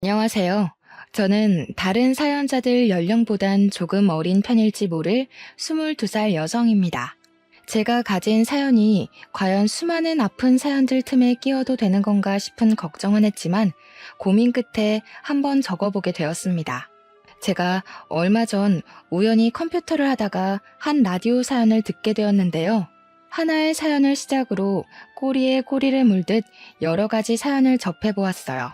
안녕하세요. 저는 다른 사연자들 연령보단 조금 어린 편일지 모를 22살 여성입니다. 제가 가진 사연이 과연 수많은 아픈 사연들 틈에 끼워도 되는 건가 싶은 걱정은 했지만 고민 끝에 한번 적어보게 되었습니다. 제가 얼마 전 우연히 컴퓨터를 하다가 한 라디오 사연을 듣게 되었는데요. 하나의 사연을 시작으로 꼬리에 꼬리를 물듯 여러 가지 사연을 접해보았어요.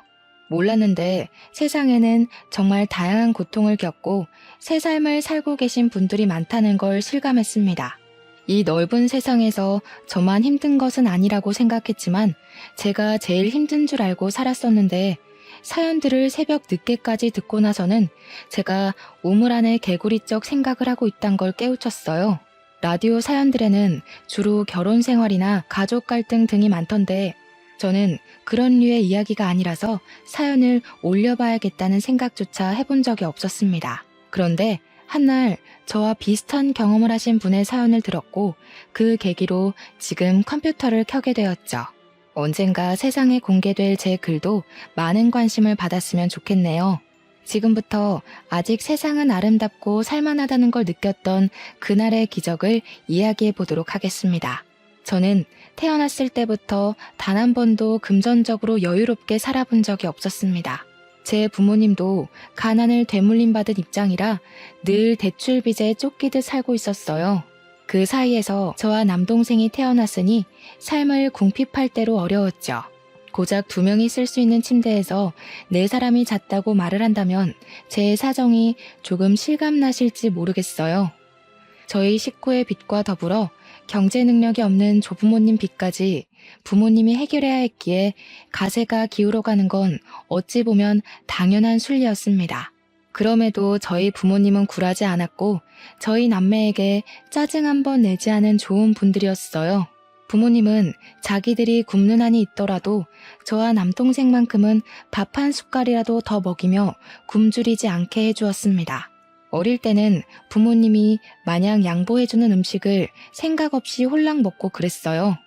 몰랐는데 세상에는 정말 다양한 고통을 겪고 새 삶을 살고 계신 분들이 많다는 걸 실감했습니다. 이 넓은 세상에서 저만 힘든 것은 아니라고 생각했지만 제가 제일 힘든 줄 알고 살았었는데 사연들을 새벽 늦게까지 듣고 나서는 제가 우물 안에 개구리적 생각을 하고 있단 걸 깨우쳤어요. 라디오 사연들에는 주로 결혼 생활이나 가족 갈등 등이 많던데 저는 그런 류의 이야기가 아니라서 사연을 올려봐야겠다는 생각조차 해본 적이 없었습니다. 그런데 한날 저와 비슷한 경험을 하신 분의 사연을 들었고 그 계기로 지금 컴퓨터를 켜게 되었죠. 언젠가 세상에 공개될 제 글도 많은 관심을 받았으면 좋겠네요. 지금부터 아직 세상은 아름답고 살만하다는 걸 느꼈던 그날의 기적을 이야기해 보도록 하겠습니다. 저는 태어났을 때부터 단 한 번도 금전적으로 여유롭게 살아본 적이 없었습니다. 제 부모님도 가난을 되물림 받은 입장이라 늘 대출 빚에 쫓기듯 살고 있었어요. 그 사이에서 저와 남동생이 태어났으니 삶을 궁핍할 대로 어려웠죠. 고작 2명이 쓸 수 있는 침대에서 4사람이 잤다고 말을 한다면 제 사정이 조금 실감나실지 모르겠어요. 저희 식구의 빚과 더불어 경제 능력이 없는 조부모님 빚까지 부모님이 해결해야 했기에 가세가 기울어가는 건 어찌 보면 당연한 순리였습니다. 그럼에도 저희 부모님은 굴하지 않았고 저희 남매에게 짜증 한 번 내지 않은 좋은 분들이었어요. 부모님은 자기들이 굶는 한이 있더라도 저와 남동생만큼은 밥 한 숟갈이라도 더 먹이며 굶주리지 않게 해주었습니다. 어릴 때는 부모님이 마냥 양보해주는 음식을 생각 없이 홀랑 먹고 그랬어요.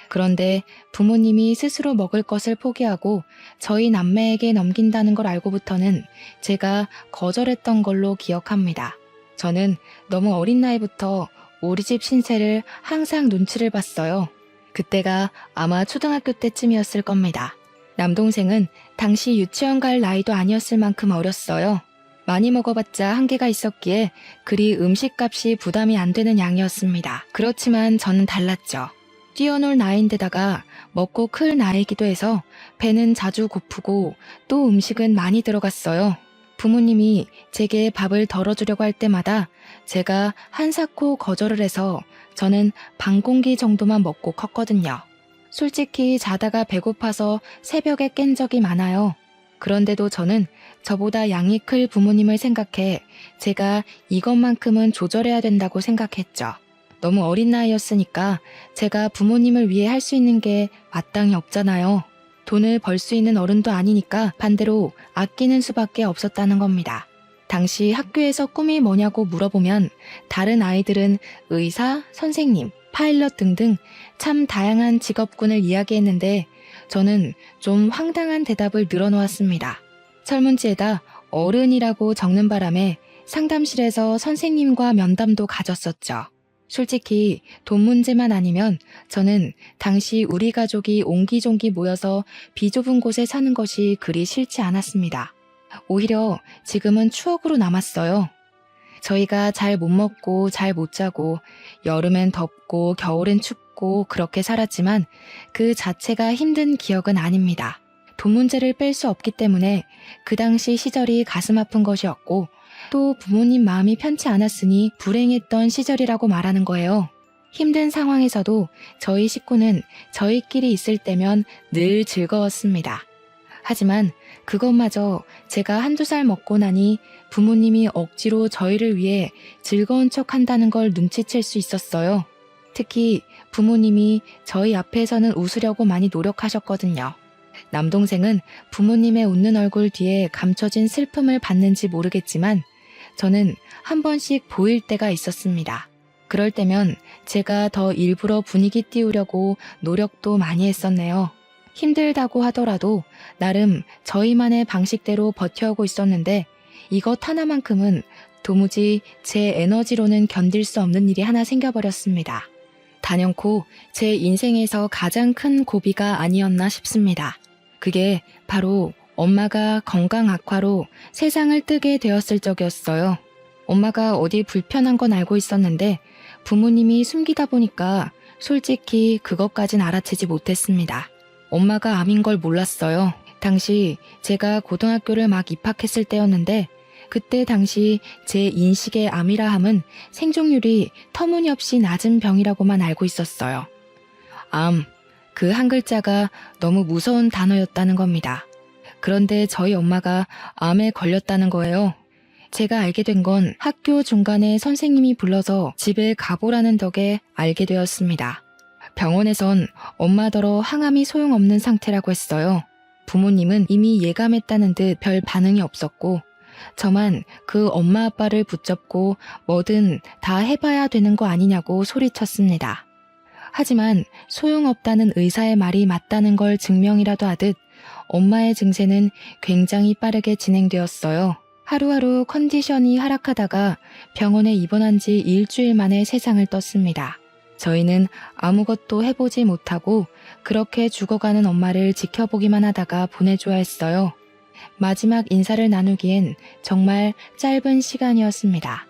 그런데 부모님이 스스로 먹을 것을 포기하고 저희 남매에게 넘긴다는 걸 알고부터는 제가 거절했던 걸로 기억합니다. 저는 너무 어린 나이부터 우리 집 신세를 항상 눈치를 봤어요. 그때가 아마 초등학교 때쯤이었을 겁니다. 남동생은 당시 유치원 갈 나이도 아니었을 만큼 어렸어요. 많이 먹어봤자 한계가 있었기에 그리 음식값이 부담이 안 되는 양이었습니다. 그렇지만 저는 달랐죠. 뛰어놀 나이인데다가 먹고 클 나이기도 해서 배는 자주 고프고 또 음식은 많이 들어갔어요. 부모님이 제게 밥을 덜어주려고 할 때마다 제가 한사코 거절을 해서 저는 반 공기 정도만 먹고 컸거든요. 솔직히 자다가 배고파서 새벽에 깬 적이 많아요. 그런데도 저는 저보다 양이 클 부모님을 생각해 제가 이것만큼은 조절해야 된다고 생각했죠. 너무 어린 나이였으니까 제가 부모님을 위해 할 수 있는 게 마땅히 없잖아요. 돈을 벌 수 있는 어른도 아니니까 반대로 아끼는 수밖에 없었다는 겁니다. 당시 학교에서 꿈이 뭐냐고 물어보면 다른 아이들은 의사, 선생님, 파일럿 등등 참 다양한 직업군을 이야기했는데 저는 좀 황당한 대답을 늘어놓았습니다. 설문지에다 어른이라고 적는 바람에 상담실에서 선생님과 면담도 가졌었죠. 솔직히 돈 문제만 아니면 저는 당시 우리 가족이 옹기종기 모여서 비좁은 곳에 사는 것이 그리 싫지 않았습니다. 오히려 지금은 추억으로 남았어요. 저희가 잘 못 먹고 잘 못 자고 여름엔 덥고 겨울엔 춥고 그렇게 살았지만 그 자체가 힘든 기억은 아닙니다. 돈 문제를 뺄 수 없기 때문에 그 당시 시절이 가슴 아픈 것이었고 또 부모님 마음이 편치 않았으니 불행했던 시절이라고 말하는 거예요. 힘든 상황에서도 저희 식구는 저희끼리 있을 때면 늘 즐거웠습니다. 하지만 그것마저 제가 한두 살 먹고 나니 부모님이 억지로 저희를 위해 즐거운 척 한다는 걸 눈치챌 수 있었어요. 특히 부모님이 저희 앞에서는 웃으려고 많이 노력하셨거든요. 남동생은 부모님의 웃는 얼굴 뒤에 감춰진 슬픔을 봤는지 모르겠지만 저는 한 번씩 보일 때가 있었습니다. 그럴 때면 제가 더 일부러 분위기 띄우려고 노력도 많이 했었네요. 힘들다고 하더라도 나름 저희만의 방식대로 버텨오고 있었는데 이것 하나만큼은 도무지 제 에너지로는 견딜 수 없는 일이 하나 생겨버렸습니다. 단연코 제 인생에서 가장 큰 고비가 아니었나 싶습니다. 그게 바로 엄마가 건강 악화로 세상을 뜨게 되었을 적이었어요. 엄마가 어디 불편한 건 알고 있었는데 부모님이 숨기다 보니까 솔직히 그것까진 알아채지 못했습니다. 엄마가 암인 걸 몰랐어요. 당시 제가 고등학교를 막 입학했을 때였는데 그때 당시 제 인식의 암이라 함은 생존율이 터무니없이 낮은 병이라고만 알고 있었어요. 암, 그 한 글자가 너무 무서운 단어였다는 겁니다. 그런데 저희 엄마가 암에 걸렸다는 거예요. 제가 알게 된 건 학교 중간에 선생님이 불러서 집에 가보라는 덕에 알게 되었습니다. 병원에선 엄마더러 항암이 소용없는 상태라고 했어요. 부모님은 이미 예감했다는 듯 별 반응이 없었고 저만 그 엄마 아빠를 붙잡고 뭐든 다 해봐야 되는 거 아니냐고 소리쳤습니다. 하지만 소용없다는 의사의 말이 맞다는 걸 증명이라도 하듯 엄마의 증세는 굉장히 빠르게 진행되었어요. 하루하루 컨디션이 하락하다가 병원에 입원한 지 일주일 만에 세상을 떴습니다. 저희는 아무것도 해보지 못하고 그렇게 죽어가는 엄마를 지켜보기만 하다가 보내줘야 했어요. 마지막 인사를 나누기엔 정말 짧은 시간이었습니다.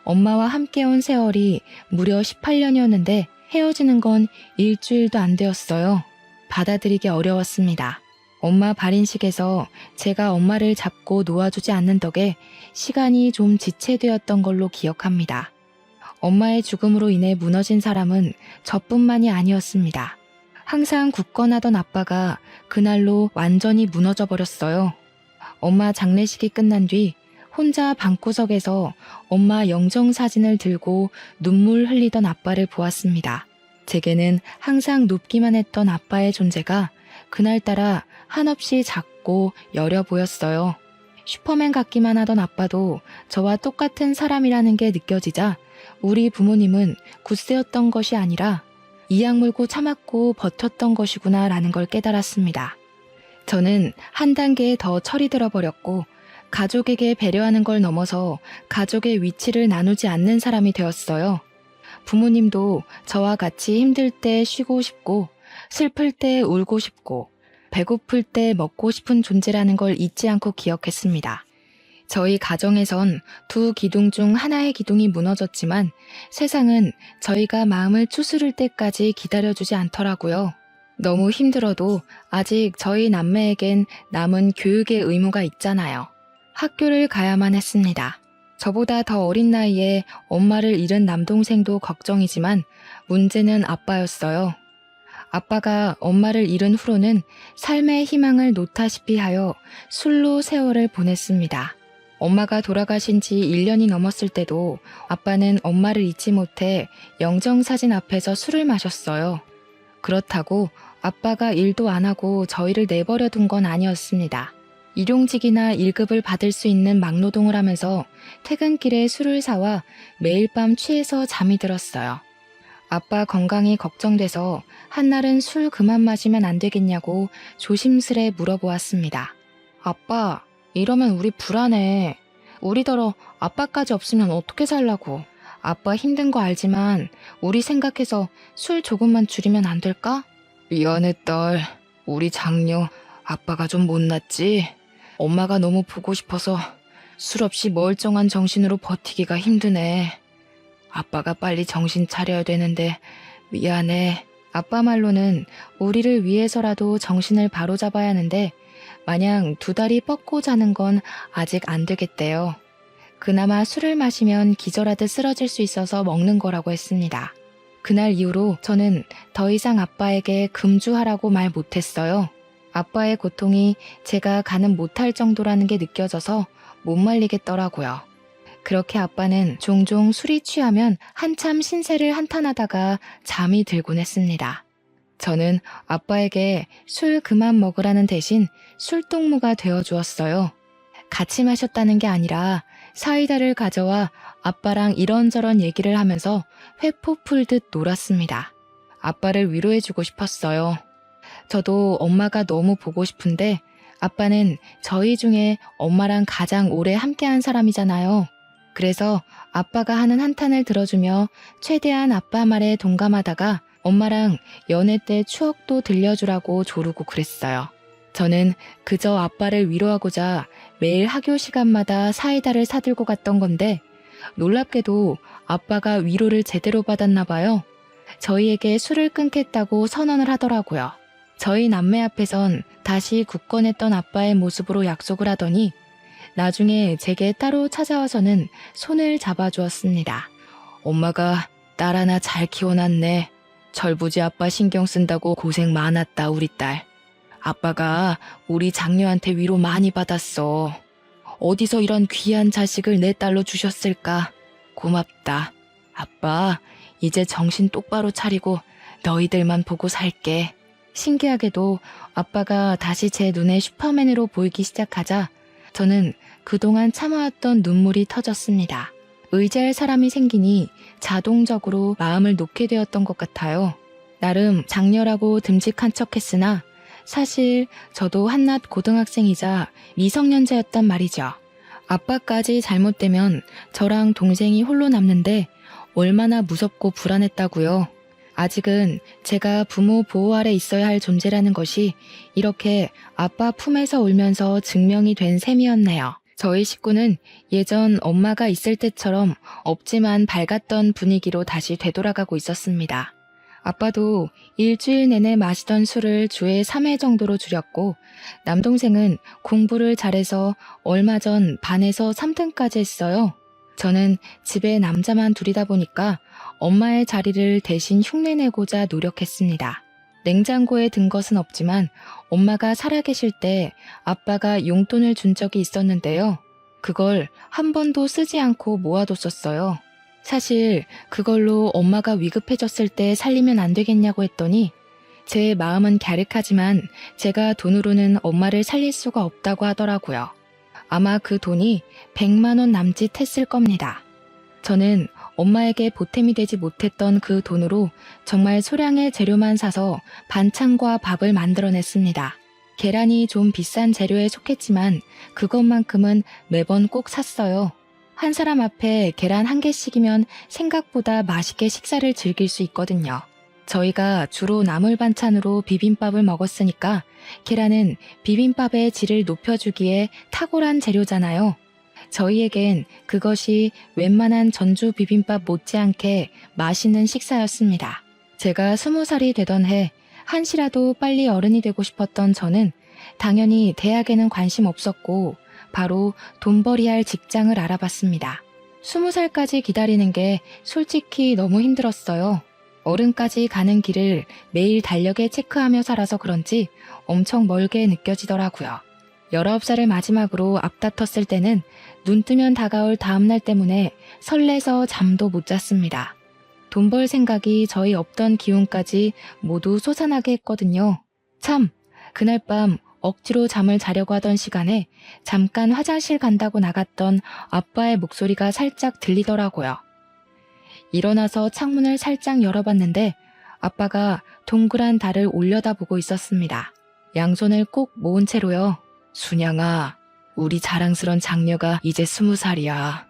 엄마와 함께 온 세월이 무려 18년이었는데 헤어지는 건 일주일도 안 되었어요. 받아들이기 어려웠습니다. 엄마 발인식에서 제가 엄마를 잡고 놓아주지 않는 덕에 시간이 좀 지체되었던 걸로 기억합니다. 엄마의 죽음으로 인해 무너진 사람은 저뿐만이 아니었습니다. 항상 굳건하던 아빠가 그날로 완전히 무너져 버렸어요. 엄마 장례식이 끝난 뒤 혼자 방구석에서 엄마 영정사진을 들고 눈물 흘리던 아빠를 보았습니다. 제게는 항상 눕기만 했던 아빠의 존재가 그날따라 한없이 작고 여려 보였어요. 슈퍼맨 같기만 하던 아빠도 저와 똑같은 사람이라는 게 느껴지자 우리 부모님은 굳세였던 것이 아니라 이악 물고 참았고 버텼던 것이구나 라는 걸 깨달았습니다. 저는 한 단계 더 철이 들어버렸고 가족에게 배려하는 걸 넘어서 가족의 위치를 나누지 않는 사람이 되었어요. 부모님도 저와 같이 힘들 때 쉬고 싶고 슬플 때 울고 싶고 배고플 때 먹고 싶은 존재라는 걸 잊지 않고 기억했습니다. 저희 가정에선 두 기둥 중 하나의 기둥이 무너졌지만 세상은 저희가 마음을 추스를 때까지 기다려주지 않더라고요. 너무 힘들어도 아직 저희 남매에겐 남은 교육의 의무가 있잖아요. 학교를 가야만 했습니다. 저보다 더 어린 나이에 엄마를 잃은 남동생도 걱정이지만 문제는 아빠였어요. 아빠가 엄마를 잃은 후로는 삶의 희망을 놓다시피 하여 술로 세월을 보냈습니다. 엄마가 돌아가신 지 1년이 넘었을 때도 아빠는 엄마를 잊지 못해 영정사진 앞에서 술을 마셨어요. 그렇다고 아빠가 일도 안 하고 저희를 내버려 둔 건 아니었습니다. 일용직이나 1급을 받을 수 있는 막노동을 하면서 퇴근길에 술을 사와 매일 밤 취해서 잠이 들었어요. 아빠 건강이 걱정돼서 한날은 술 그만 마시면 안 되겠냐고 조심스레 물어보았습니다. 아빠, 이러면 우리 불안해. 우리더러 아빠까지 없으면 어떻게 살라고. 아빠 힘든 거 알지만 우리 생각해서 술 조금만 줄이면 안 될까? 미안해 딸. 우리 장녀 아빠가 좀 못났지? 엄마가 너무 보고 싶어서 술 없이 멀쩡한 정신으로 버티기가 힘드네. 아빠가 빨리 정신 차려야 되는데 미안해. 아빠 말로는 우리를 위해서라도 정신을 바로잡아야 하는데 마냥 두 다리 뻗고 자는 건 아직 안 되겠대요. 그나마 술을 마시면 기절하듯 쓰러질 수 있어서 먹는 거라고 했습니다. 그날 이후로 저는 더 이상 아빠에게 금주하라고 말 못했어요. 아빠의 고통이 제가 가는 못할 정도라는 게 느껴져서 못 말리겠더라고요. 그렇게 아빠는 종종 술이 취하면 한참 신세를 한탄하다가 잠이 들곤 했습니다. 저는 아빠에게 술 그만 먹으라는 대신 술동무가 되어주었어요. 같이 마셨다는 게 아니라 사이다를 가져와 아빠랑 이런저런 얘기를 하면서 회포 풀듯 놀았습니다. 아빠를 위로해주고 싶었어요. 저도 엄마가 너무 보고 싶은데 아빠는 저희 중에 엄마랑 가장 오래 함께한 사람이잖아요. 그래서 아빠가 하는 한탄을 들어주며 최대한 아빠 말에 동감하다가 엄마랑 연애 때 추억도 들려주라고 조르고 그랬어요. 저는 그저 아빠를 위로하고자 매일 학교 시간마다 사이다를 사들고 갔던 건데 놀랍게도 아빠가 위로를 제대로 받았나 봐요. 저희에게 술을 끊겠다고 선언을 하더라고요. 저희 남매 앞에선 다시 굳건했던 아빠의 모습으로 약속을 하더니 나중에 제게 따로 찾아와서는 손을 잡아주었습니다. 엄마가 딸 하나 잘 키워놨네. 철부지 아빠 신경 쓴다고 고생 많았다 우리 딸. 아빠가 우리 장녀한테 위로 많이 받았어. 어디서 이런 귀한 자식을 내 딸로 주셨을까? 고맙다. 아빠 이제 정신 똑바로 차리고 너희들만 보고 살게. 신기하게도 아빠가 다시 제 눈에 슈퍼맨으로 보이기 시작하자 저는 그동안 참아왔던 눈물이 터졌습니다. 의지할 사람이 생기니 자동적으로 마음을 놓게 되었던 것 같아요. 나름 장녀라고 듬직한 척했으나 사실 저도 한낱 고등학생이자 미성년자였단 말이죠. 아빠까지 잘못되면 저랑 동생이 홀로 남는데 얼마나 무섭고 불안했다고요. 아직은 제가 부모 보호 아래 있어야 할 존재라는 것이 이렇게 아빠 품에서 울면서 증명이 된 셈이었네요. 저희 식구는 예전 엄마가 있을 때처럼 없지만 밝았던 분위기로 다시 되돌아가고 있었습니다. 아빠도 일주일 내내 마시던 술을 주에 3회 정도로 줄였고 남동생은 공부를 잘해서 얼마 전 반에서 3등까지 했어요. 저는 집에 남자만 둘이다 보니까 엄마의 자리를 대신 흉내내고자 노력했습니다. 냉장고에 든 것은 없지만 엄마가 살아계실 때 아빠가 용돈을 준 적이 있었는데요. 그걸 한 번도 쓰지 않고 모아뒀었어요. 사실 그걸로 엄마가 위급해졌을 때 살리면 안 되겠냐고 했더니 제 마음은 갸륵하지만 제가 돈으로는 엄마를 살릴 수가 없다고 하더라고요. 아마 그 돈이 100만 원 남짓 했을 겁니다. 저는 엄마에게 보탬이 되지 못했던 그 돈으로 정말 소량의 재료만 사서 반찬과 밥을 만들어냈습니다. 계란이 좀 비싼 재료에 속했지만 그것만큼은 매번 꼭 샀어요. 한 사람 앞에 계란 한 개씩이면 생각보다 맛있게 식사를 즐길 수 있거든요. 저희가 주로 나물 반찬으로 비빔밥을 먹었으니까 계란은 비빔밥의 질을 높여주기에 탁월한 재료잖아요. 저희에겐 그것이 웬만한 전주 비빔밥 못지않게 맛있는 식사였습니다. 제가 20살이 되던 해 한시라도 빨리 어른이 되고 싶었던 저는 당연히 대학에는 관심 없었고 바로 돈벌이할 직장을 알아봤습니다. 20살까지 기다리는 게 솔직히 너무 힘들었어요. 어른까지 가는 길을 매일 달력에 체크하며 살아서 그런지 엄청 멀게 느껴지더라고요. 19살을 마지막으로 앞다퉜을 때는 눈 뜨면 다가올 다음날 때문에 설레서 잠도 못 잤습니다. 돈 벌 생각이 저희 없던 기운까지 모두 솟아나게 했거든요. 참, 그날 밤 억지로 잠을 자려고 하던 시간에 잠깐 화장실 간다고 나갔던 아빠의 목소리가 살짝 들리더라고요. 일어나서 창문을 살짝 열어봤는데 아빠가 동그란 달을 올려다보고 있었습니다. 양손을 꼭 모은 채로요. 순양아, 우리 자랑스런 장녀가 이제 20살이야.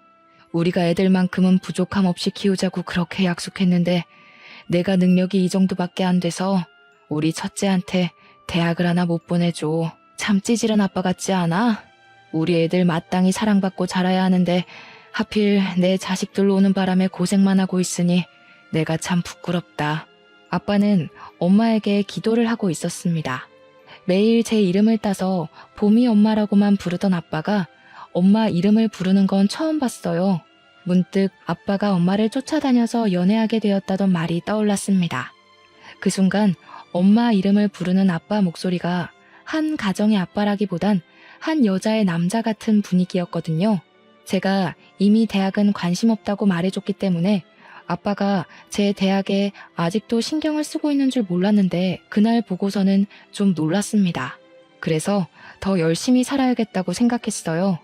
우리가 애들만큼은 부족함 없이 키우자고 그렇게 약속했는데 내가 능력이 이 정도밖에 안 돼서 우리 첫째한테 대학을 하나 못 보내줘. 참 찌질한 아빠 같지 않아? 우리 애들 마땅히 사랑받고 자라야 하는데 하필 내 자식들로 오는 바람에 고생만 하고 있으니 내가 참 부끄럽다. 아빠는 엄마에게 기도를 하고 있었습니다. 매일 제 이름을 따서 봄이 엄마라고만 부르던 아빠가 엄마 이름을 부르는 건 처음 봤어요. 문득 아빠가 엄마를 쫓아다녀서 연애하게 되었다던 말이 떠올랐습니다. 그 순간 엄마 이름을 부르는 아빠 목소리가 한 가정의 아빠라기보단 한 여자의 남자 같은 분위기였거든요. 제가 이미 대학은 관심 없다고 말해줬기 때문에 아빠가 제 대학에 아직도 신경을 쓰고 있는 줄 몰랐는데 그날 보고서는 좀 놀랐습니다. 그래서 더 열심히 살아야겠다고 생각했어요.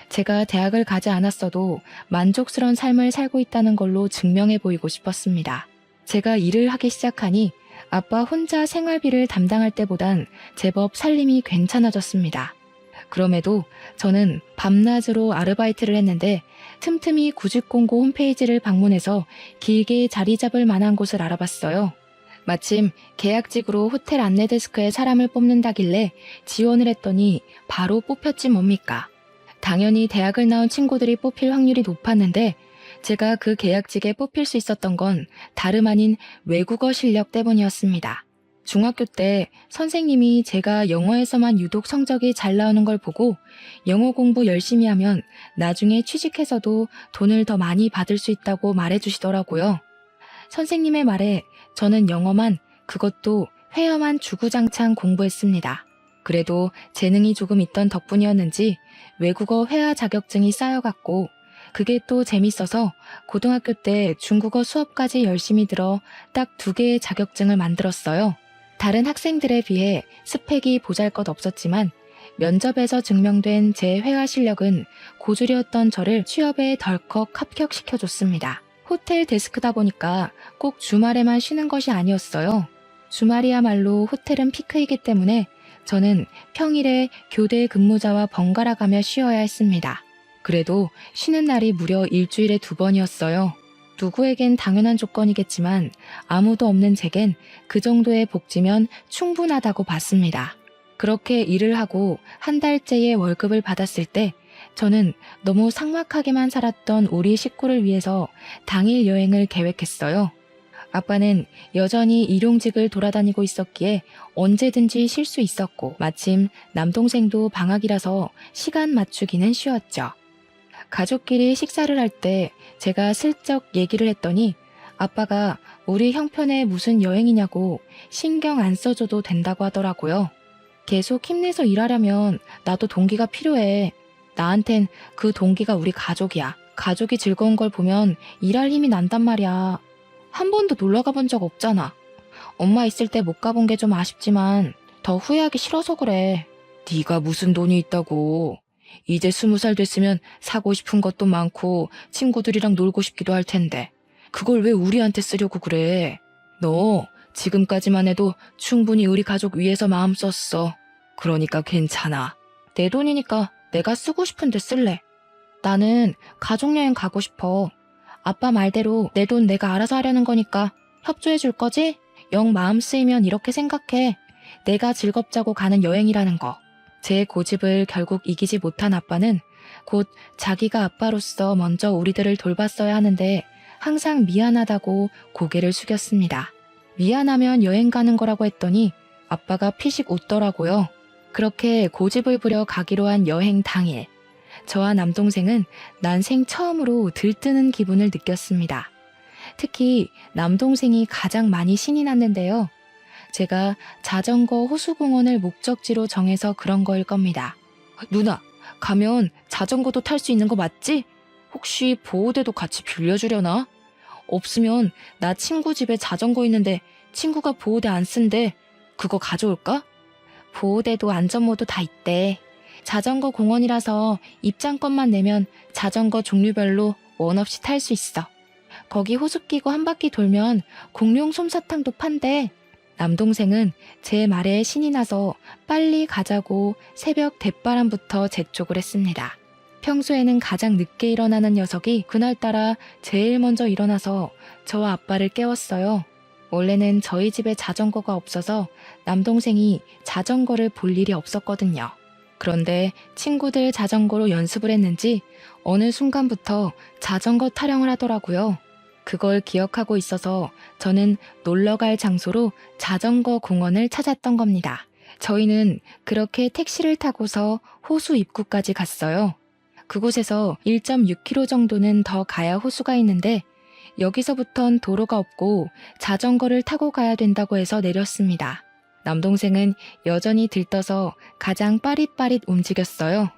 제가 대학을 가지 않았어도 만족스러운 삶을 살고 있다는 걸로 증명해 보이고 싶었습니다. 제가 일을 하기 시작하니 아빠 혼자 생활비를 담당할 때보단 제법 살림이 괜찮아졌습니다. 그럼에도 저는 밤낮으로 아르바이트를 했는데 틈틈이 구직공고 홈페이지를 방문해서 길게 자리 잡을 만한 곳을 알아봤어요. 마침 계약직으로 호텔 안내데스크에 사람을 뽑는다길래 지원을 했더니 바로 뽑혔지 뭡니까. 당연히 대학을 나온 친구들이 뽑힐 확률이 높았는데 제가 그 계약직에 뽑힐 수 있었던 건 다름 아닌 외국어 실력 때문이었습니다. 중학교 때 선생님이 제가 영어에서만 유독 성적이 잘 나오는 걸 보고 영어 공부 열심히 하면 나중에 취직해서도 돈을 더 많이 받을 수 있다고 말해주시더라고요. 선생님의 말에 저는 영어만, 그것도 회화만 주구장창 공부했습니다. 그래도 재능이 조금 있던 덕분이었는지 외국어 회화 자격증이 쌓여갔고 그게 또 재밌어서 고등학교 때 중국어 수업까지 열심히 들어 딱 2개의 자격증을 만들었어요. 다른 학생들에 비해 스펙이 보잘것없었지만 면접에서 증명된 제 회화 실력은 고졸이었던 저를 취업에 덜컥 합격시켜줬습니다. 호텔 데스크다 보니까 꼭 주말에만 쉬는 것이 아니었어요. 주말이야말로 호텔은 피크이기 때문에 저는 평일에 교대 근무자와 번갈아 가며 쉬어야 했습니다. 그래도 쉬는 날이 무려 일주일에 2번이었어요. 누구에겐 당연한 조건이겠지만 아무도 없는 제겐 그 정도의 복지면 충분하다고 봤습니다. 그렇게 일을 하고 한 달째의 월급을 받았을 때 저는 너무 삭막하게만 살았던 우리 식구를 위해서 당일 여행을 계획했어요. 아빠는 여전히 일용직을 돌아다니고 있었기에 언제든지 쉴 수 있었고 마침 남동생도 방학이라서 시간 맞추기는 쉬웠죠. 가족끼리 식사를 할 때 제가 슬쩍 얘기를 했더니 아빠가 우리 형편에 무슨 여행이냐고 신경 안 써줘도 된다고 하더라고요. 계속 힘내서 일하려면 나도 동기가 필요해. 나한텐 그 동기가 우리 가족이야. 가족이 즐거운 걸 보면 일할 힘이 난단 말이야. 한 번도 놀러 가본 적 없잖아. 엄마 있을 때 못 가본 게 좀 아쉽지만 더 후회하기 싫어서 그래. 네가 무슨 돈이 있다고. 이제 20살 됐으면 사고 싶은 것도 많고 친구들이랑 놀고 싶기도 할 텐데 그걸 왜 우리한테 쓰려고 그래. 너 지금까지만 해도 충분히 우리 가족 위해서 마음 썼어. 그러니까 괜찮아. 내 돈이니까 내가 쓰고 싶은데 쓸래. 나는 가족여행 가고 싶어. 아빠 말대로 내 돈 내가 알아서 하려는 거니까 협조해 줄 거지? 영 마음 쓰이면 이렇게 생각해. 내가 즐겁자고 가는 여행이라는 거. 제 고집을 결국 이기지 못한 아빠는 곧 자기가 아빠로서 먼저 우리들을 돌봤어야 하는데 항상 미안하다고 고개를 숙였습니다. 미안하면 여행 가는 거라고 했더니 아빠가 피식 웃더라고요. 그렇게 고집을 부려 가기로 한 여행 당일, 저와 남동생은 난생 처음으로 들뜨는 기분을 느꼈습니다. 특히 남동생이 가장 많이 신이 났는데요. 제가 자전거 호수공원을 목적지로 정해서 그런 거일 겁니다. 누나, 가면 자전거도 탈 수 있는 거 맞지? 혹시 보호대도 같이 빌려주려나? 없으면 나 친구 집에 자전거 있는데 친구가 보호대 안 쓴대. 그거 가져올까? 보호대도 안전모도 다 있대. 자전거 공원이라서 입장권만 내면 자전거 종류별로 원 없이 탈 수 있어. 거기 호수 끼고 한 바퀴 돌면 공룡 솜사탕도 판대. 남동생은 제 말에 신이 나서 빨리 가자고 새벽 대바람부터 재촉을 했습니다. 평소에는 가장 늦게 일어나는 녀석이 그날따라 제일 먼저 일어나서 저와 아빠를 깨웠어요. 원래는 저희 집에 자전거가 없어서 남동생이 자전거를 볼 일이 없었거든요. 그런데 친구들 자전거로 연습을 했는지 어느 순간부터 자전거 타령을 하더라고요. 그걸 기억하고 있어서 저는 놀러갈 장소로 자전거 공원을 찾았던 겁니다. 저희는 그렇게 택시를 타고서 호수 입구까지 갔어요. 그곳에서 1.6km 정도는 더 가야 호수가 있는데 여기서부턴 도로가 없고 자전거를 타고 가야 된다고 해서 내렸습니다. 남동생은 여전히 들떠서 가장 빠릿빠릿 움직였어요.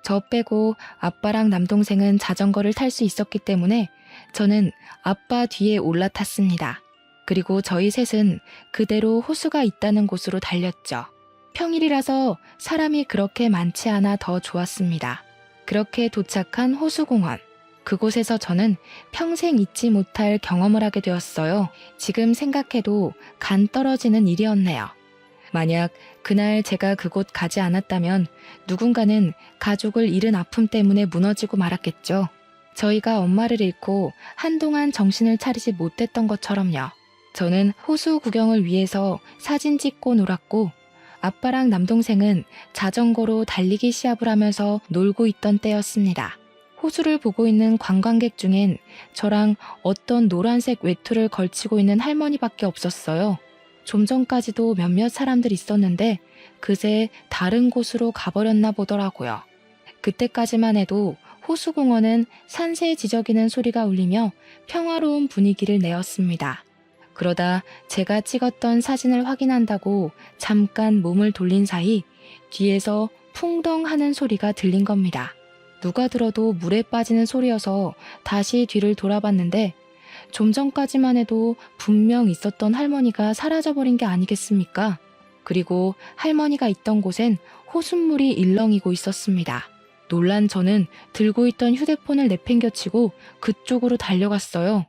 저 빼고 아빠랑 남동생은 자전거를 탈 수 있었기 때문에 저는 아빠 뒤에 올라탔습니다. 그리고 저희 셋은 그대로 호수가 있다는 곳으로 달렸죠. 평일이라서 사람이 그렇게 많지 않아 더 좋았습니다. 그렇게 도착한 호수공원. 그곳에서 저는 평생 잊지 못할 경험을 하게 되었어요. 지금 생각해도 간 떨어지는 일이었네요. 만약 그날 제가 그곳 가지 않았다면 누군가는 가족을 잃은 아픔 때문에 무너지고 말았겠죠. 저희가 엄마를 잃고 한동안 정신을 차리지 못했던 것처럼요. 저는 호수 구경을 위해서 사진 찍고 놀았고 아빠랑 남동생은 자전거로 달리기 시합을 하면서 놀고 있던 때였습니다. 호수를 보고 있는 관광객 중엔 저랑 어떤 노란색 외투를 걸치고 있는 할머니밖에 없었어요. 좀 전까지도 몇몇 사람들 있었는데 그새 다른 곳으로 가버렸나 보더라고요. 그때까지만 해도 호수공원은 산새 지저귀는 소리가 울리며 평화로운 분위기를 내었습니다. 그러다 제가 찍었던 사진을 확인한다고 잠깐 몸을 돌린 사이 뒤에서 풍덩 하는 소리가 들린 겁니다. 누가 들어도 물에 빠지는 소리여서 다시 뒤를 돌아봤는데 좀 전까지만 해도 분명 있었던 할머니가 사라져버린 게 아니겠습니까? 그리고 할머니가 있던 곳엔 호숫물이 일렁이고 있었습니다. 놀란 저는 들고 있던 휴대폰을 내팽겨치고 그쪽으로 달려갔어요.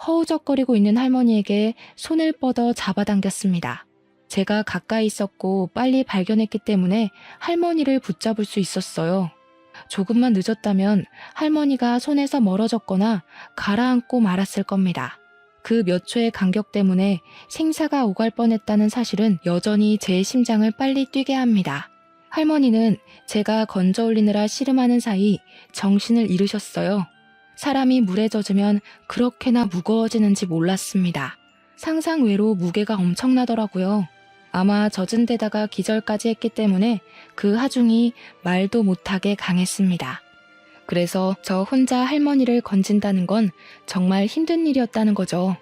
허우적거리고 있는 할머니에게 손을 뻗어 잡아당겼습니다. 제가 가까이 있었고 빨리 발견했기 때문에 할머니를 붙잡을 수 있었어요. 조금만 늦었다면 할머니가 손에서 멀어졌거나 가라앉고 말았을 겁니다. 그 몇 초의 간격 때문에 생사가 오갈 뻔했다는 사실은 여전히 제 심장을 빨리 뛰게 합니다. 할머니는 제가 건져 올리느라 씨름하는 사이 정신을 잃으셨어요. 사람이 물에 젖으면 그렇게나 무거워지는지 몰랐습니다. 상상 외로 무게가 엄청나더라고요. 아마 젖은 데다가 기절까지 했기 때문에 그 하중이 말도 못하게 강했습니다. 그래서 저 혼자 할머니를 건진다는 건 정말 힘든 일이었다는 거죠.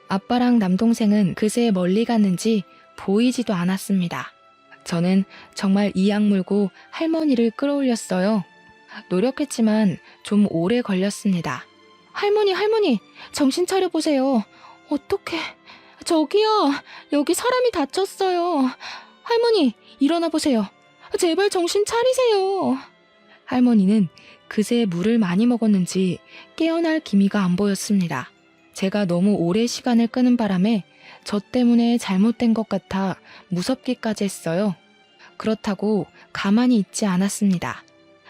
아빠랑 남동생은 그새 멀리 갔는지 보이지도 않았습니다. 저는 정말 이악 물고 할머니를 끌어올렸어요. 노력했지만 좀 오래 걸렸습니다. 할머니, 정신 차려보세요. 어떡해. 저기요, 여기 사람이 다쳤어요. 할머니, 일어나 보세요. 제발 정신 차리세요. 할머니는 그새 물을 많이 먹었는지 깨어날 기미가 안 보였습니다. 제가 너무 오래 시간을 끄는 바람에 저 때문에 잘못된 것 같아 무섭기까지 했어요. 그렇다고 가만히 있지 않았습니다.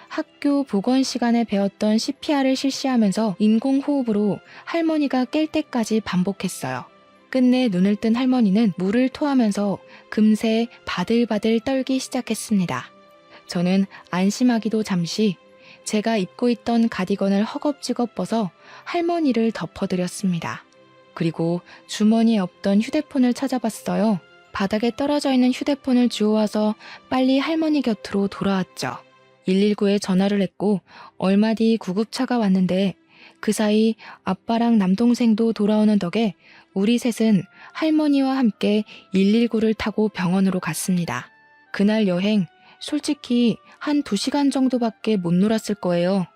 학교 보건 시간에 배웠던 CPR을 실시하면서 인공호흡으로 할머니가 깰 때까지 반복했어요. 끝내 눈을 뜬 할머니는 물을 토하면서 금세 바들바들 떨기 시작했습니다. 저는 안심하기도 잠시 제가 입고 있던 가디건을 허겁지겁 벗어 할머니를 덮어드렸습니다. 그리고 주머니에 없던 휴대폰을 찾아봤어요. 바닥에 떨어져 있는 휴대폰을 주워와서 빨리 할머니 곁으로 돌아왔죠. 119에 전화를 했고 얼마 뒤 구급차가 왔는데 그 사이 아빠랑 남동생도 돌아오는 덕에 우리 셋은 할머니와 함께 119를 타고 병원으로 갔습니다. 그날 여행 솔직히 한 2시간 정도밖에 못 놀았을 거예요.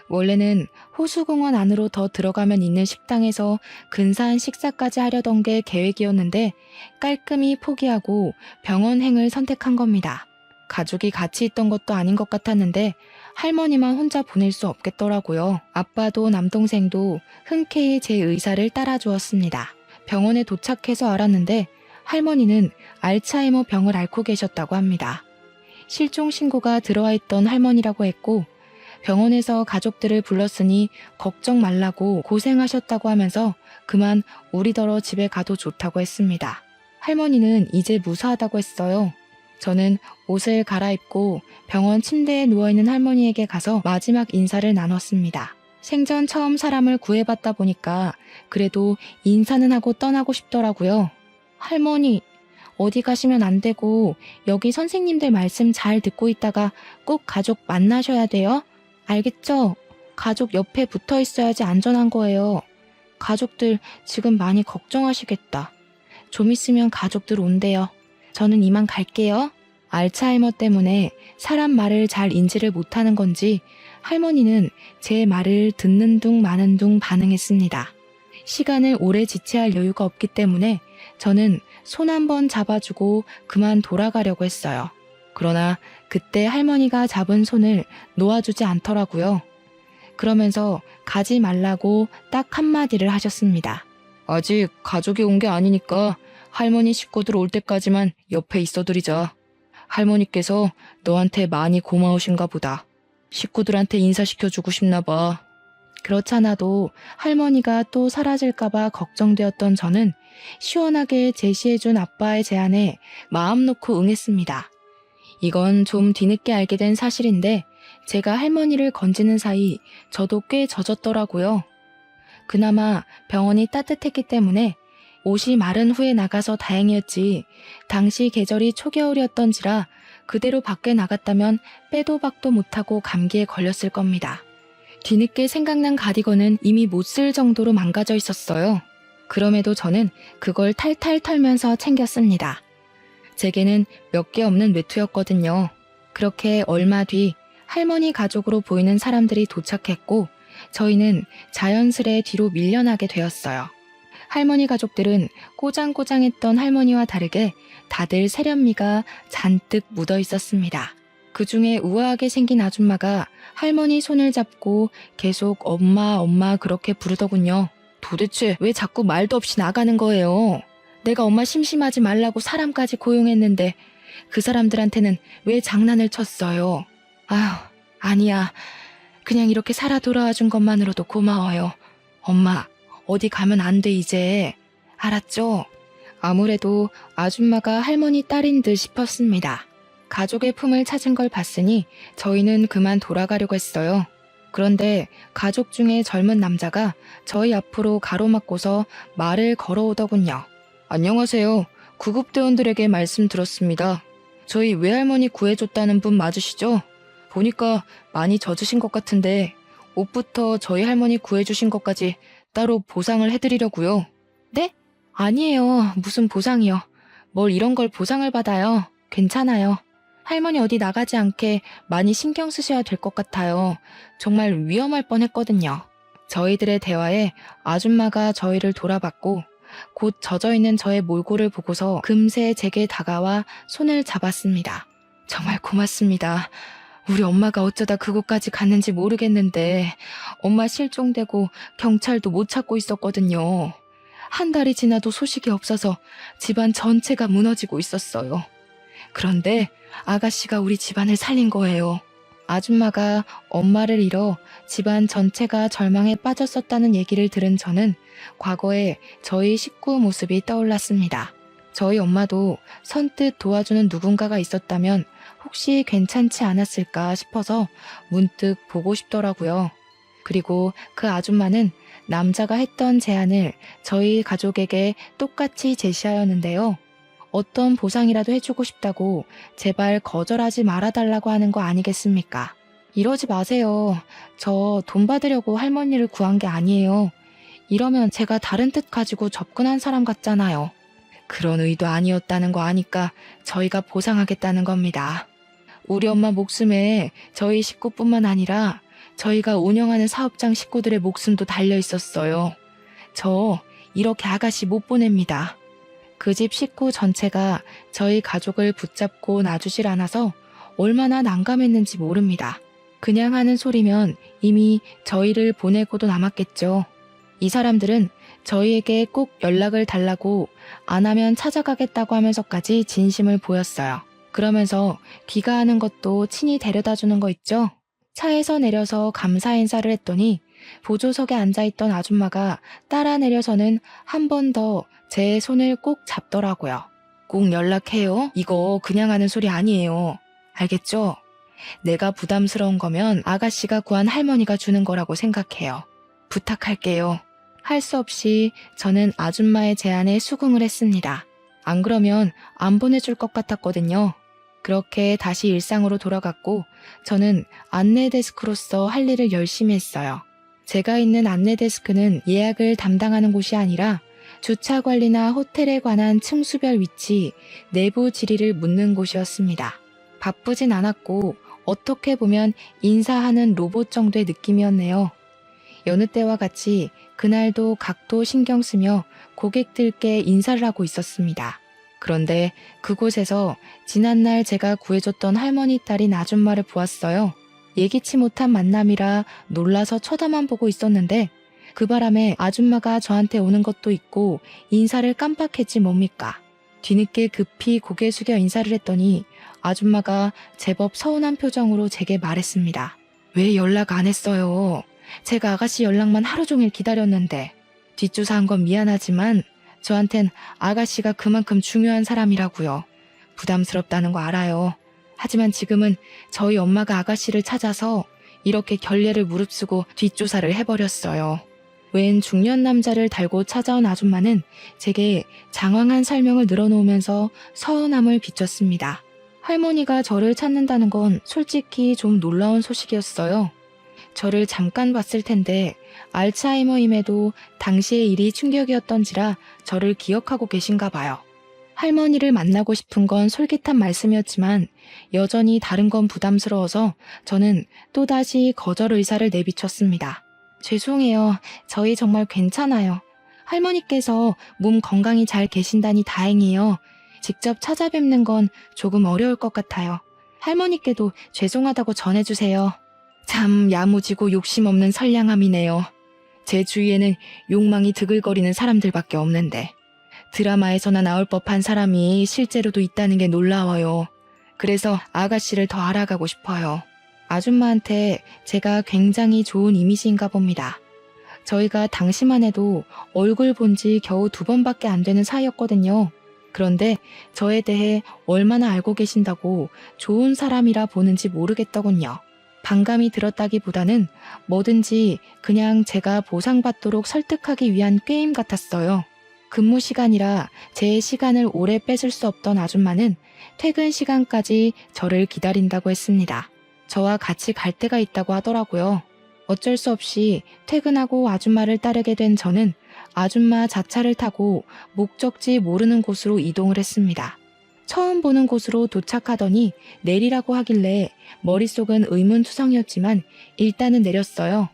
원래는 호수공원 안으로 더 들어가면 있는 식당에서 근사한 식사까지 하려던 게 계획이었는데 깔끔히 포기하고 병원행을 선택한 겁니다. 가족이 같이 있던 것도 아닌 것 같았는데 할머니만 혼자 보낼 수 없겠더라고요. 아빠도 남동생도 흔쾌히 제 의사를 따라주었습니다. 병원에 도착해서 알았는데 할머니는 알츠하이머 병을 앓고 계셨다고 합니다. 실종 신고가 들어와 있던 할머니라고 했고 병원에서 가족들을 불렀으니 걱정 말라고 고생하셨다고 하면서 그만 우리더러 집에 가도 좋다고 했습니다. 할머니는 이제 무사하다고 했어요. 저는 옷을 갈아입고 병원 침대에 누워있는 할머니에게 가서 마지막 인사를 나눴습니다. 생전 처음 사람을 구해봤다 보니까 그래도 인사는 하고 떠나고 싶더라고요. 할머니, 어디 가시면 안 되고 여기 선생님들 말씀 잘 듣고 있다가 꼭 가족 만나셔야 돼요. 알겠죠? 가족 옆에 붙어 있어야지 안전한 거예요. 가족들 지금 많이 걱정하시겠다. 좀 있으면 가족들 온대요. 저는 이만 갈게요. 알츠하이머 때문에 사람 말을 잘 인지를 못하는 건지 할머니는 제 말을 듣는 둥 마는 둥 반응했습니다. 시간을 오래 지체할 여유가 없기 때문에 저는 손 한번 잡아주고 그만 돌아가려고 했어요. 그러나 그때 할머니가 잡은 손을 놓아주지 않더라고요. 그러면서 가지 말라고 딱 한마디를 하셨습니다. 아직 가족이 온 게 아니니까 할머니 식구들 올 때까지만 옆에 있어드리자. 할머니께서 너한테 많이 고마우신가 보다. 식구들한테 인사시켜주고 싶나 봐. 그렇잖아도 할머니가 또 사라질까봐 걱정되었던 저는 시원하게 제시해준 아빠의 제안에 마음 놓고 응했습니다. 이건 좀 뒤늦게 알게 된 사실인데 제가 할머니를 건지는 사이 저도 꽤 젖었더라고요. 그나마 병원이 따뜻했기 때문에 옷이 마른 후에 나가서 다행이었지 당시 계절이 초겨울이었던지라 그대로 밖에 나갔다면 빼도 박도 못하고 감기에 걸렸을 겁니다. 뒤늦게 생각난 가디건은 이미 못 쓸 정도로 망가져 있었어요. 그럼에도 저는 그걸 탈탈 털면서 챙겼습니다. 제게는 몇 개 없는 외투였거든요. 그렇게 얼마 뒤 할머니 가족으로 보이는 사람들이 도착했고 저희는 자연스레 뒤로 밀려나게 되었어요. 할머니 가족들은 꼬장꼬장했던 할머니와 다르게 다들 세련미가 잔뜩 묻어 있었습니다. 그 중에 우아하게 생긴 아줌마가 할머니 손을 잡고 계속 엄마 엄마 그렇게 부르더군요. 도대체 왜 자꾸 말도 없이 나가는 거예요? 내가 엄마 심심하지 말라고 사람까지 고용했는데 그 사람들한테는 왜 장난을 쳤어요? 아휴, 아니야. 그냥 이렇게 살아 돌아와 준 것만으로도 고마워요. 엄마, 어디 가면 안 돼 이제. 알았죠? 아무래도 아줌마가 할머니 딸인 듯 싶었습니다. 가족의 품을 찾은 걸 봤으니 저희는 그만 돌아가려고 했어요. 그런데 가족 중에 젊은 남자가 저희 앞으로 가로막고서 말을 걸어오더군요. 안녕하세요. 구급대원들에게 말씀 들었습니다. 저희 외할머니 구해줬다는 분 맞으시죠? 보니까 많이 젖으신 것 같은데 옷부터 저희 할머니 구해주신 것까지 따로 보상을 해드리려고요. 네? 아니에요. 무슨 보상이요. 뭘 이런 걸 보상을 받아요. 괜찮아요. 할머니 어디 나가지 않게 많이 신경 쓰셔야 될 것 같아요. 정말 위험할 뻔했거든요. 저희들의 대화에 아줌마가 저희를 돌아봤고 곧 젖어있는 저의 몰골을 보고서 금세 제게 다가와 손을 잡았습니다. 정말 고맙습니다. 우리 엄마가 어쩌다 그곳까지 갔는지 모르겠는데 엄마 실종되고 경찰도 못 찾고 있었거든요. 한 달이 지나도 소식이 없어서 집안 전체가 무너지고 있었어요. 그런데 아가씨가 우리 집안을 살린 거예요. 아줌마가 엄마를 잃어 집안 전체가 절망에 빠졌었다는 얘기를 들은 저는 과거에 저희 식구 모습이 떠올랐습니다. 저희 엄마도 선뜻 도와주는 누군가가 있었다면 혹시 괜찮지 않았을까 싶어서 문득 보고 싶더라고요. 그리고 그 아줌마는 남자가 했던 제안을 저희 가족에게 똑같이 제시하였는데요. 어떤 보상이라도 해주고 싶다고 제발 거절하지 말아달라고 하는 거 아니겠습니까? 이러지 마세요. 저 돈 받으려고 할머니를 구한 게 아니에요. 이러면 제가 다른 뜻 가지고 접근한 사람 같잖아요. 그런 의도 아니었다는 거 아니까 저희가 보상하겠다는 겁니다. 우리 엄마 목숨에 저희 식구뿐만 아니라 저희가 운영하는 사업장 식구들의 목숨도 달려 있었어요. 저 이렇게 아가씨 못 보냅니다. 그 집 식구 전체가 저희 가족을 붙잡고 놔주질 않아서 얼마나 난감했는지 모릅니다. 그냥 하는 소리면 이미 저희를 보내고도 남았겠죠. 이 사람들은 저희에게 꼭 연락을 달라고 안 하면 찾아가겠다고 하면서까지 진심을 보였어요. 그러면서 귀가하는 것도 친히 데려다 주는 거 있죠? 차에서 내려서 감사 인사를 했더니 보조석에 앉아있던 아줌마가 따라 내려서는 한 번 더 제 손을 꼭 잡더라고요. 꼭 연락해요. 이거 그냥 하는 소리 아니에요. 알겠죠? 내가 부담스러운 거면 아가씨가 구한 할머니가 주는 거라고 생각해요. 부탁할게요. 할 수 없이 저는 아줌마의 제안에 수긍을 했습니다. 안 그러면 안 보내줄 것 같았거든요. 그렇게 다시 일상으로 돌아갔고 저는 안내 데스크로서 할 일을 열심히 했어요. 제가 있는 안내 데스크는 예약을 담당하는 곳이 아니라 주차 관리나 호텔에 관한 층수별 위치, 내부 질의를 묻는 곳이었습니다. 바쁘진 않았고 어떻게 보면 인사하는 로봇 정도의 느낌이었네요. 여느 때와 같이 그날도 각도 신경 쓰며 고객들께 인사를 하고 있었습니다. 그런데 그곳에서 지난날 제가 구해줬던 할머니 딸인 아줌마를 보았어요. 예기치 못한 만남이라 놀라서 쳐다만 보고 있었는데 그 바람에 아줌마가 저한테 오는 것도 있고 인사를 깜빡했지 뭡니까. 뒤늦게 급히 고개 숙여 인사를 했더니 아줌마가 제법 서운한 표정으로 제게 말했습니다. 왜 연락 안 했어요? 제가 아가씨 연락만 하루 종일 기다렸는데. 뒷조사한 건 미안하지만 저한텐 아가씨가 그만큼 중요한 사람이라고요. 부담스럽다는 거 알아요. 하지만 지금은 저희 엄마가 아가씨를 찾아서 이렇게 결례를 무릅쓰고 뒷조사를 해버렸어요. 웬 중년 남자를 달고 찾아온 아줌마는 제게 장황한 설명을 늘어놓으면서 서운함을 비췄습니다. 할머니가 저를 찾는다는 건 솔직히 좀 놀라운 소식이었어요. 저를 잠깐 봤을 텐데 알츠하이머임에도 당시의 일이 충격이었던지라 저를 기억하고 계신가 봐요. 할머니를 만나고 싶은 건 솔깃한 말씀이었지만 여전히 다른 건 부담스러워서 저는 또다시 거절 의사를 내비쳤습니다. 죄송해요. 저희 정말 괜찮아요. 할머니께서 몸 건강히 잘 계신다니 다행이에요. 직접 찾아뵙는 건 조금 어려울 것 같아요. 할머니께도 죄송하다고 전해주세요. 참 야무지고 욕심 없는 선량함이네요. 제 주위에는 욕망이 드글거리는 사람들밖에 없는데 드라마에서나 나올 법한 사람이 실제로도 있다는 게 놀라워요. 그래서 아가씨를 더 알아가고 싶어요. 아줌마한테 제가 굉장히 좋은 이미지인가 봅니다. 저희가 당시만 해도 얼굴 본 지 겨우 2번밖에 안 되는 사이였거든요. 그런데 저에 대해 얼마나 알고 계신다고 좋은 사람이라 보는지 모르겠더군요. 반감이 들었다기보다는 뭐든지 그냥 제가 보상받도록 설득하기 위한 게임 같았어요. 근무 시간이라 제 시간을 오래 뺏을 수 없던 아줌마는 퇴근 시간까지 저를 기다린다고 했습니다. 저와 같이 갈 데가 있다고 하더라고요. 어쩔 수 없이 퇴근하고 아줌마를 따르게 된 저는 아줌마 자차를 타고 목적지 모르는 곳으로 이동을 했습니다. 처음 보는 곳으로 도착하더니 내리라고 하길래 머릿속은 의문투성이었지만 일단은 내렸어요.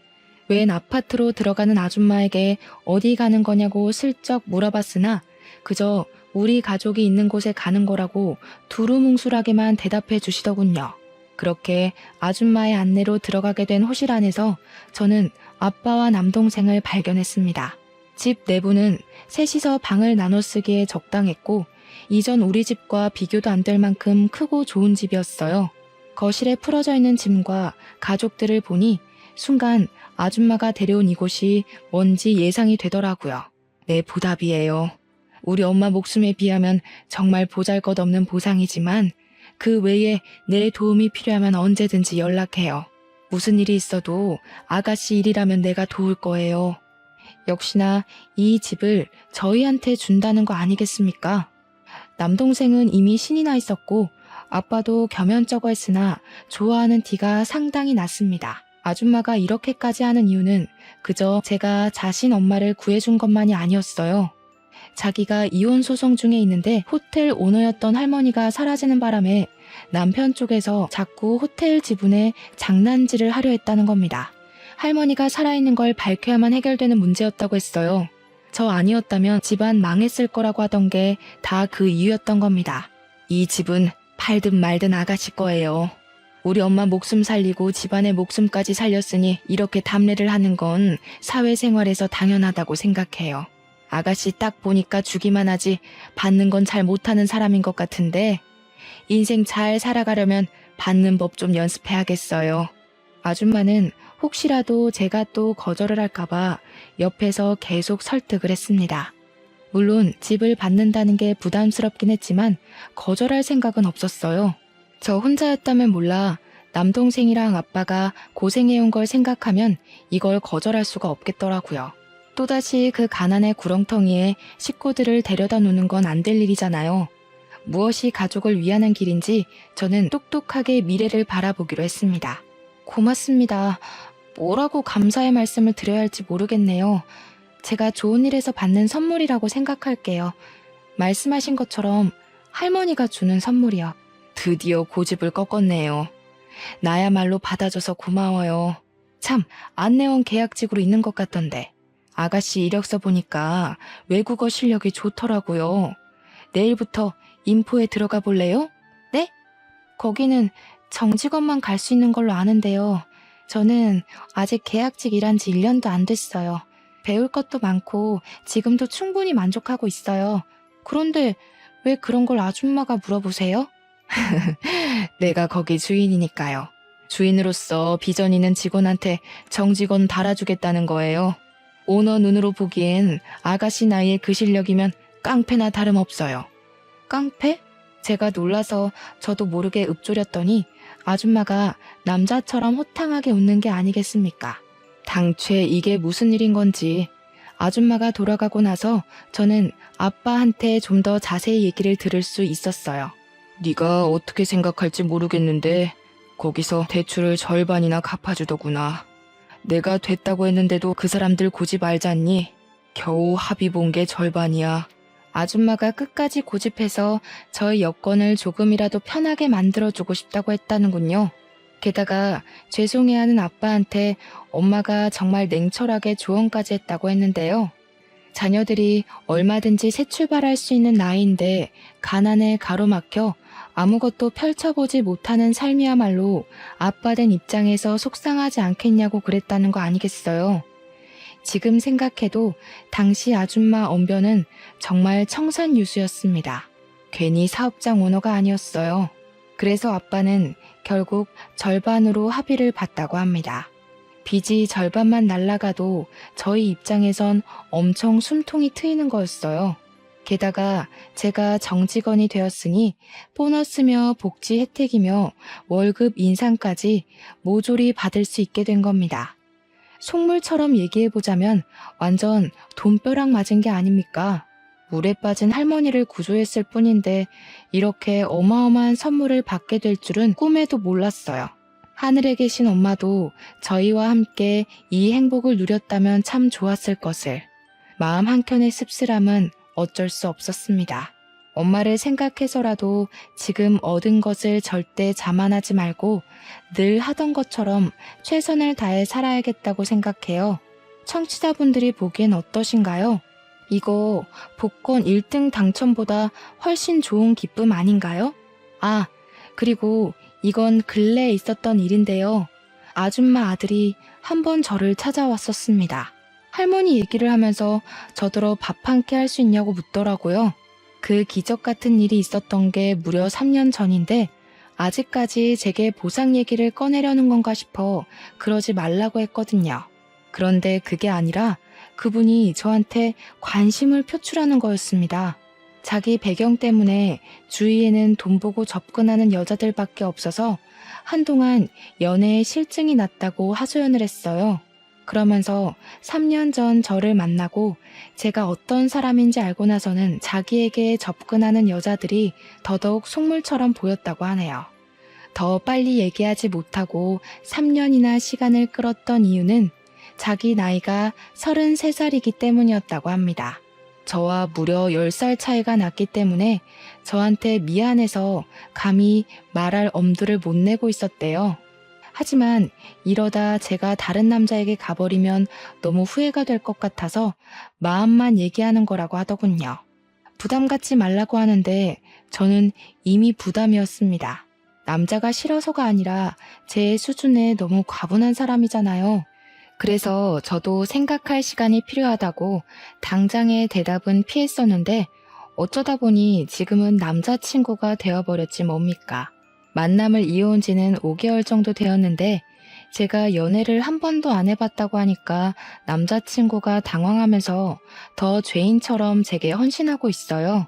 웬 아파트로 들어가는 아줌마에게 어디 가는 거냐고 슬쩍 물어봤으나 그저 우리 가족이 있는 곳에 가는 거라고 두루뭉술하게만 대답해 주시더군요. 그렇게 아줌마의 안내로 들어가게 된 호실 안에서 저는 아빠와 남동생을 발견했습니다. 집 내부는 셋이서 방을 나눠 쓰기에 적당했고 이전 우리 집과 비교도 안 될 만큼 크고 좋은 집이었어요. 거실에 풀어져 있는 짐과 가족들을 보니 순간 아줌마가 데려온 이곳이 뭔지 예상이 되더라고요. 내 보답이에요. 우리 엄마 목숨에 비하면 정말 보잘것없는 보상이지만 그 외에 내 도움이 필요하면 언제든지 연락해요. 무슨 일이 있어도 아가씨 일이라면 내가 도울 거예요. 역시나 이 집을 저희한테 준다는 거 아니겠습니까? 남동생은 이미 신이 나 있었고 아빠도 겸연쩍어 했으나 좋아하는 티가 상당히 났습니다. 아줌마가 이렇게까지 하는 이유는 그저 제가 자신 엄마를 구해준 것만이 아니었어요. 자기가 이혼 소송 중에 있는데 호텔 오너였던 할머니가 사라지는 바람에 남편 쪽에서 자꾸 호텔 지분에 장난질을 하려 했다는 겁니다. 할머니가 살아있는 걸 밝혀야만 해결되는 문제였다고 했어요. 저 아니었다면 집안 망했을 거라고 하던 게 다 그 이유였던 겁니다. 이 집은 팔든 말든 아가씨 거예요. 우리 엄마 목숨 살리고 집안의 목숨까지 살렸으니 이렇게 담례를 하는 건 사회생활에서 당연하다고 생각해요. 아가씨 딱 보니까 주기만 하지 받는 건 잘 못하는 사람인 것 같은데 인생 잘 살아가려면 받는 법 좀 연습해야겠어요. 아줌마는 혹시라도 제가 또 거절을 할까봐 옆에서 계속 설득을 했습니다. 물론 집을 받는다는 게 부담스럽긴 했지만 거절할 생각은 없었어요. 저 혼자였다면 몰라 남동생이랑 아빠가 고생해온 걸 생각하면 이걸 거절할 수가 없겠더라고요. 또다시 그 가난의 구렁텅이에 식구들을 데려다 놓는 건 안 될 일이잖아요. 무엇이 가족을 위하는 길인지 저는 똑똑하게 미래를 바라보기로 했습니다. 고맙습니다. 뭐라고 감사의 말씀을 드려야 할지 모르겠네요. 제가 좋은 일에서 받는 선물이라고 생각할게요. 말씀하신 것처럼 할머니가 주는 선물이요. 드디어 고집을 꺾었네요. 나야말로 받아줘서 고마워요. 참, 안내원 계약직으로 있는 것 같던데. 아가씨 이력서 보니까 외국어 실력이 좋더라고요. 내일부터 인포에 들어가 볼래요? 네? 거기는 정직원만 갈 수 있는 걸로 아는데요. 저는 아직 계약직 일한 지 1년도 안 됐어요. 배울 것도 많고 지금도 충분히 만족하고 있어요. 그런데 왜 그런 걸 아줌마가 물어보세요? 내가 거기 주인이니까요. 주인으로서 비전 있는 직원한테 정직원 달아주겠다는 거예요. 오너 눈으로 보기엔 아가씨 나이에 그 실력이면 깡패나 다름없어요. 깡패? 제가 놀라서 저도 모르게 읊조렸더니 아줌마가 남자처럼 호탕하게 웃는 게 아니겠습니까? 당최 이게 무슨 일인 건지. 아줌마가 돌아가고 나서 저는 아빠한테 좀 더 자세히 얘기를 들을 수 있었어요. 네가 어떻게 생각할지 모르겠는데 거기서 대출을 절반이나 갚아주더구나. 내가 됐다고 했는데도 그 사람들 고집 알잖니? 겨우 합의 본 게 절반이야. 아줌마가 끝까지 고집해서 저의 여건을 조금이라도 편하게 만들어주고 싶다고 했다는군요. 게다가 죄송해하는 아빠한테 엄마가 정말 냉철하게 조언까지 했다고 했는데요. 자녀들이 얼마든지 새 출발할 수 있는 나이인데 가난에 가로막혀 아무것도 펼쳐보지 못하는 삶이야말로 아빠 된 입장에서 속상하지 않겠냐고 그랬다는 거 아니겠어요. 지금 생각해도 당시 아줌마 언변은 정말 청산유수였습니다. 괜히 사업장 오너가 아니었어요. 그래서 아빠는 결국 절반으로 합의를 봤다고 합니다. 빚이 절반만 날라가도 저희 입장에선 엄청 숨통이 트이는 거였어요. 게다가 제가 정직원이 되었으니 보너스며 복지 혜택이며 월급 인상까지 모조리 받을 수 있게 된 겁니다. 속물처럼 얘기해보자면 완전 돈벼락 맞은 게 아닙니까? 물에 빠진 할머니를 구조했을 뿐인데 이렇게 어마어마한 선물을 받게 될 줄은 꿈에도 몰랐어요. 하늘에 계신 엄마도 저희와 함께 이 행복을 누렸다면 참 좋았을 것을. 마음 한켠의 씁쓸함은 어쩔 수 없었습니다. 엄마를 생각해서라도 지금 얻은 것을 절대 자만하지 말고 늘 하던 것처럼 최선을 다해 살아야겠다고 생각해요. 청취자분들이 보기엔 어떠신가요? 이거 복권 1등 당첨보다 훨씬 좋은 기쁨 아닌가요? 아, 그리고 이건 근래에 있었던 일인데요. 아줌마 아들이 한 번 저를 찾아왔었습니다. 할머니 얘기를 하면서 저더러 밥 한 끼 할 수 있냐고 묻더라고요. 그 기적 같은 일이 있었던 게 무려 3년 전인데 아직까지 제게 보상 얘기를 꺼내려는 건가 싶어 그러지 말라고 했거든요. 그런데 그게 아니라 그분이 저한테 관심을 표출하는 거였습니다. 자기 배경 때문에 주위에는 돈 보고 접근하는 여자들밖에 없어서 한동안 연애에 실증이 났다고 하소연을 했어요. 그러면서 3년 전 저를 만나고 제가 어떤 사람인지 알고 나서는 자기에게 접근하는 여자들이 더더욱 속물처럼 보였다고 하네요. 더 빨리 얘기하지 못하고 3년이나 시간을 끌었던 이유는 자기 나이가 33살이기 때문이었다고 합니다. 저와 무려 10살 차이가 났기 때문에 저한테 미안해서 감히 말할 엄두를 못 내고 있었대요. 하지만 이러다 제가 다른 남자에게 가버리면 너무 후회가 될 것 같아서 마음만 얘기하는 거라고 하더군요. 부담 갖지 말라고 하는데 저는 이미 부담이었습니다. 남자가 싫어서가 아니라 제 수준에 너무 과분한 사람이잖아요. 그래서 저도 생각할 시간이 필요하다고 당장의 대답은 피했었는데 어쩌다 보니 지금은 남자친구가 되어버렸지 뭡니까. 만남을 이어온 지는 5개월 정도 되었는데 제가 연애를 한 번도 안 해봤다고 하니까 남자친구가 당황하면서 더 죄인처럼 제게 헌신하고 있어요.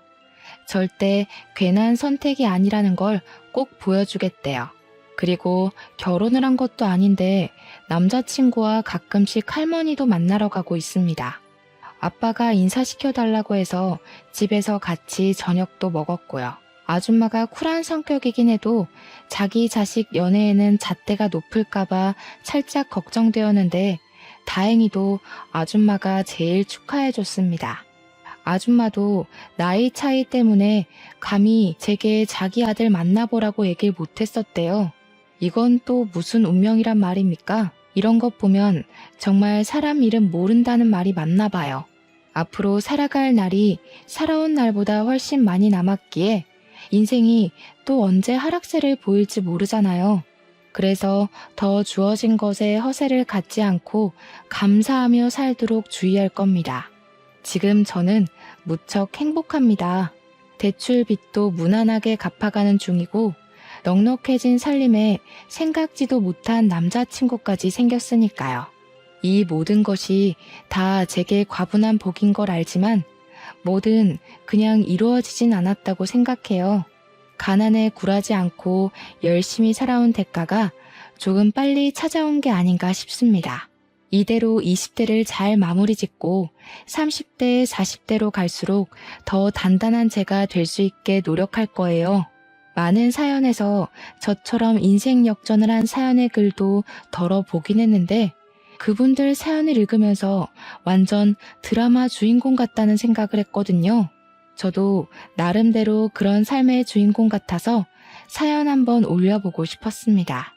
절대 괜한 선택이 아니라는 걸 꼭 보여주겠대요. 그리고 결혼을 한 것도 아닌데 남자친구와 가끔씩 할머니도 만나러 가고 있습니다. 아빠가 인사시켜달라고 해서 집에서 같이 저녁도 먹었고요. 아줌마가 쿨한 성격이긴 해도 자기 자식 연애에는 잣대가 높을까봐 살짝 걱정되었는데 다행히도 아줌마가 제일 축하해줬습니다. 아줌마도 나이 차이 때문에 감히 제게 자기 아들 만나보라고 얘기를 못했었대요. 이건 또 무슨 운명이란 말입니까? 이런 것 보면 정말 사람 이름 모른다는 말이 맞나 봐요. 앞으로 살아갈 날이 살아온 날보다 훨씬 많이 남았기에 인생이 또 언제 하락세를 보일지 모르잖아요. 그래서 더 주어진 것에 허세를 갖지 않고 감사하며 살도록 주의할 겁니다. 지금 저는 무척 행복합니다. 대출 빚도 무난하게 갚아가는 중이고 넉넉해진 살림에 생각지도 못한 남자친구까지 생겼으니까요. 이 모든 것이 다 제게 과분한 복인 걸 알지만 뭐든 그냥 이루어지진 않았다고 생각해요. 가난에 굴하지 않고 열심히 살아온 대가가 조금 빨리 찾아온 게 아닌가 싶습니다. 이대로 20대를 잘 마무리 짓고 30대, 40대로 갈수록 더 단단한 제가 될 수 있게 노력할 거예요. 많은 사연에서 저처럼 인생 역전을 한 사연의 글도 덜어보긴 했는데 그분들 사연을 읽으면서 완전 드라마 주인공 같다는 생각을 했거든요. 저도 나름대로 그런 삶의 주인공 같아서 사연 한번 올려보고 싶었습니다.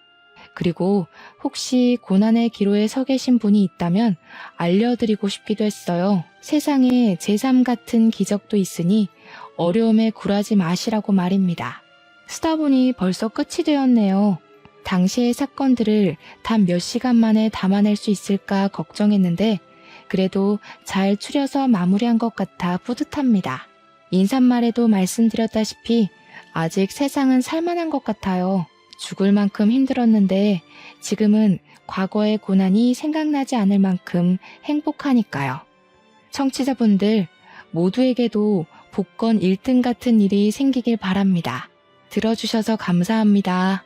그리고 혹시 고난의 기로에 서 계신 분이 있다면 알려드리고 싶기도 했어요. 세상에 제3 같은 기적도 있으니 어려움에 굴하지 마시라고 말입니다. 쓰다 보니 벌써 끝이 되었네요. 당시의 사건들을 단 몇 시간 만에 담아낼 수 있을까 걱정했는데 그래도 잘 추려서 마무리한 것 같아 뿌듯합니다. 인사말에도 말씀드렸다시피 아직 세상은 살만한 것 같아요. 죽을 만큼 힘들었는데 지금은 과거의 고난이 생각나지 않을 만큼 행복하니까요. 청취자분들 모두에게도 복권 1등 같은 일이 생기길 바랍니다. 들어주셔서 감사합니다.